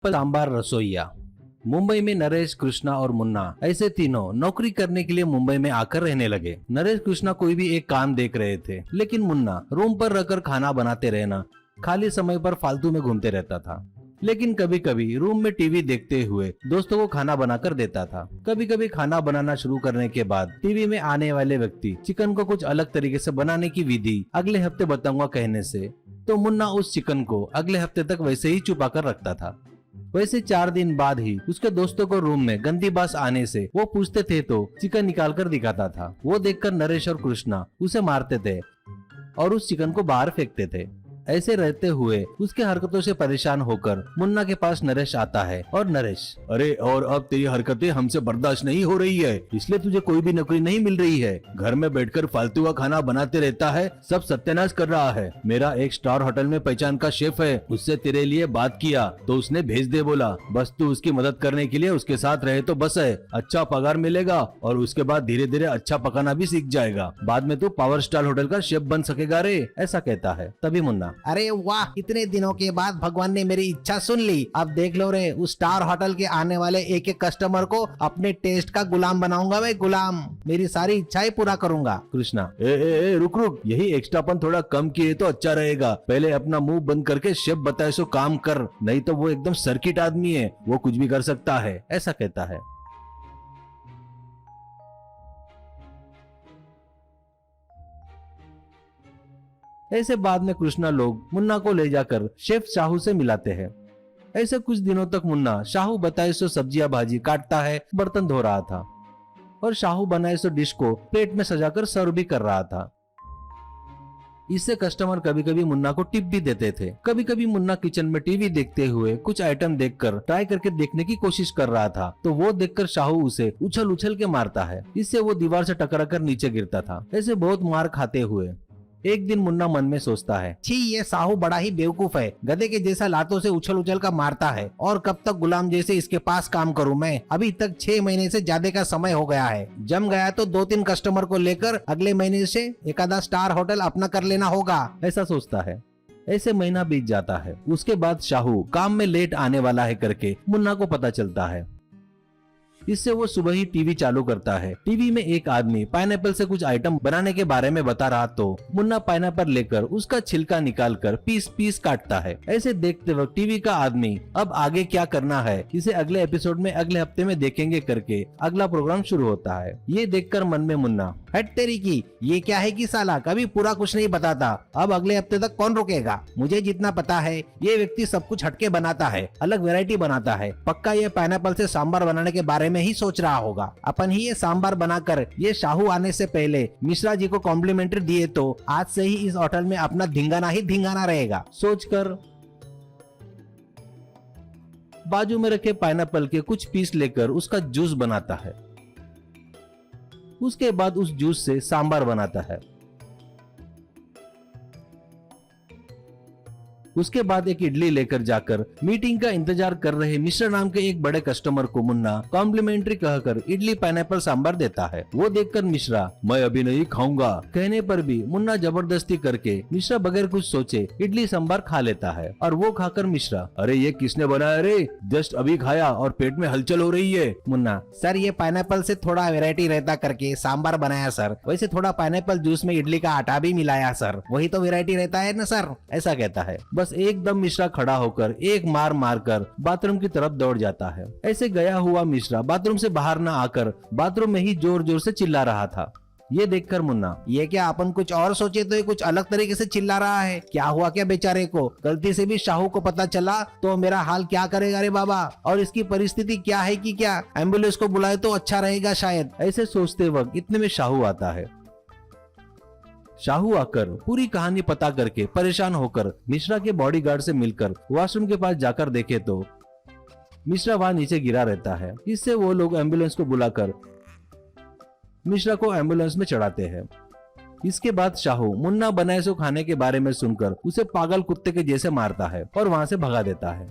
Pineapple sambar रसोइया। मुंबई में नरेश, कृष्णा और मुन्ना ऐसे तीनों नौकरी करने के लिए मुंबई में आकर रहने लगे। नरेश कृष्णा कोई भी एक काम देख रहे थे, लेकिन मुन्ना रूम पर रहकर खाना बनाते रहना, खाली समय पर फालतू में घूमते रहता था। लेकिन कभी कभी रूम में टीवी देखते हुए दोस्तों को खाना बनाकर देता था। कभी कभी खाना बनाना शुरू करने के बाद टीवी में आने वाले व्यक्ति चिकन को कुछ अलग तरीके से बनाने की विधि अगले हफ्ते बताऊंगा कहने से तो मुन्ना उस चिकन को अगले हफ्ते तक वैसे ही छुपा कर रखता था। वैसे 4 दिन बाद ही उसके दोस्तों को रूम में गंदी बास आने से वो पूछते थे तो चिकन निकाल कर दिखाता था। वो देखकर नरेश और कृष्णा उसे मारते थे और उस चिकन को बाहर फेंकते थे। ऐसे रहते हुए उसके हरकतों से परेशान होकर मुन्ना के पास नरेश आता है और नरेश, अरे और अब तेरी हरकतें हमसे बर्दाश्त नहीं हो रही है, इसलिए तुझे कोई भी नौकरी नहीं मिल रही है। घर में बैठकर फालतू का खाना बनाते रहता है, सब सत्यानाश कर रहा है। मेरा एक स्टार होटल में पहचान का शेफ है, उससे तेरे लिए बात किया तो उसने भेज दे बोला। बस तू उसकी मदद करने के लिए उसके साथ रहे तो बस है। अच्छा पगार मिलेगा और उसके बाद धीरे धीरे अच्छा पकाना भी सीख जाएगा। बाद में तू पावर स्टार होटल का शेफ बन सकेगा रे, ऐसा कहता है। तभी मुन्ना, अरे वाह, इतने दिनों के बाद भगवान ने मेरी इच्छा सुन ली। अब देख लो रे, उस स्टार होटल के आने वाले एक एक कस्टमर को अपने टेस्ट का गुलाम बनाऊंगा मैं, गुलाम। मेरी सारी इच्छाएं पूरा करूंगा। कृष्णा, रुक रुक, यही एक्स्ट्रापन थोड़ा कम किए तो अच्छा रहेगा। पहले अपना मुंह बंद करके शेफ बताए सो काम कर, नहीं तो वो एकदम सर्किट आदमी है, वो कुछ भी कर सकता है, ऐसा कहता है। ऐसे बाद में कृष्णा लोग मुन्ना को ले जाकर शेफ शाहू से मिलाते हैं। ऐसे कुछ दिनों तक मुन्ना शाहू बताए सो सब्जियां भाजी काटता है, बर्तन धो रहा था और शाहू बनाए सो डिश को प्लेट में सजाकर सर्व भी कर रहा था। इससे कस्टमर कभी कभी मुन्ना को टिप भी देते थे। कभी कभी मुन्ना किचन में टीवी देखते हुए कुछ आइटम देखकर ट्राई करके देखने की कोशिश कर रहा था तो वो देखकर शाहू उसे उछल उछल के मारता है। इससे वो दीवार से टकरा कर नीचे गिरता था। ऐसे बहुत मार खाते हुए एक दिन मुन्ना मन में सोचता है, छी, ये साहू बड़ा ही बेवकूफ है, गधे के जैसा लातों से उछल उछल कर मारता है और कब तक गुलाम जैसे इसके पास काम करूं मैं। अभी तक 6 महीने से ज्यादा का समय हो गया है। जम गया तो 2-3 कस्टमर को लेकर अगले महीने से एक आधा स्टार होटल अपना कर लेना होगा, ऐसा सोचता है। ऐसे महीना बीत जाता है। उसके बाद शाहू काम में लेट आने वाला है करके मुन्ना को पता चलता है। इससे वो सुबह ही टीवी चालू करता है। टीवी में एक आदमी पाइनएप्पल से कुछ आइटम बनाने के बारे में बता रहा तो मुन्ना पाइनएप्पल लेकर उसका छिलका निकालकर पीस पीस काटता है। ऐसे देखते वक्त टीवी का आदमी अब आगे क्या करना है इसे अगले एपिसोड में अगले हफ्ते में देखेंगे करके अगला प्रोग्राम शुरू होता है। ये देखकर मन में मुन्ना, हट तेरी की, ये क्या है कि साला कभी पूरा कुछ नहीं बताता। अब अगले हफ्ते तक कौन रुकेगा। मुझे जितना पता है ये व्यक्ति सब कुछ हटके बनाता है, अलग वैरायटी बनाता है। पक्का ये पाइनएप्पल से सांभर बनाने के बारे में ही सोच रहा होगा। अपन ही ये सांभर बनाकर ये शाहू आने से पहले मिश्रा जी को कॉम्प्लीमेंट्री दिए तो आज से ही इस होटल में अपना धिंगाना ही धिंगाना रहेगा। सोचकर बाजू में रखे पाइनएप्पल के कुछ पीस लेकर उसका जूस बनाता है। उसके बाद उस जूस से सांभर बनाता है। उसके बाद एक इडली लेकर जाकर मीटिंग का इंतजार कर रहे मिश्रा नाम के एक बड़े कस्टमर को मुन्ना कॉम्प्लीमेंट्री कहकर इडली पाइनएप्पल सांभर देता है। वो देखकर मिश्रा, मैं अभी नहीं खाऊंगा कहने पर भी मुन्ना जबरदस्ती करके मिश्रा बगैर कुछ सोचे इडली सांभर खा लेता है। और वो खाकर मिश्रा, अरे ये किसने बनाया रे, जस्ट अभी खाया और पेट में हलचल हो रही है। मुन्ना, सर ये पाइनएप्पल से थोड़ा वैरायटी रहता करके सांभर बनाया सर, वैसे थोड़ा पाइनएप्पल जूस में इडली का आटा भी मिलाया सर, वही तो वैरायटी रहता है ना सर, ऐसा कहता है। बस एकदम मिश्रा खड़ा होकर एक मार मारकर बाथरूम की तरफ दौड़ जाता है। ऐसे गया हुआ मिश्रा बाथरूम से बाहर न आकर बाथरूम में ही जोर जोर से चिल्ला रहा था। ये देखकर मुन्ना, ये क्या अपन कुछ और सोचे तो ये कुछ अलग तरीके से चिल्ला रहा है। क्या हुआ क्या बेचारे को, गलती से भी शाहू को पता चला तो मेरा हाल क्या करेगा रे बाबा। और इसकी परिस्थिति क्या है कि क्या एम्बुलेंस को बुलाए तो अच्छा रहेगा शायद। ऐसे सोचते वक्त इतने में शाहू आता है। शाहू आकर पूरी कहानी पता करके परेशान होकर मिश्रा के बॉडीगार्ड से मिलकर वॉशरूम के पास जाकर देखे तो मिश्रा वहां नीचे गिरा रहता है। इससे वो लोग एम्बुलेंस को बुलाकर मिश्रा को एम्बुलेंस में चढ़ाते हैं। इसके बाद शाहू मुन्ना बनाए सो खाने के बारे में सुनकर उसे पागल कुत्ते के जैसे मारता है और वहां से भगा देता है।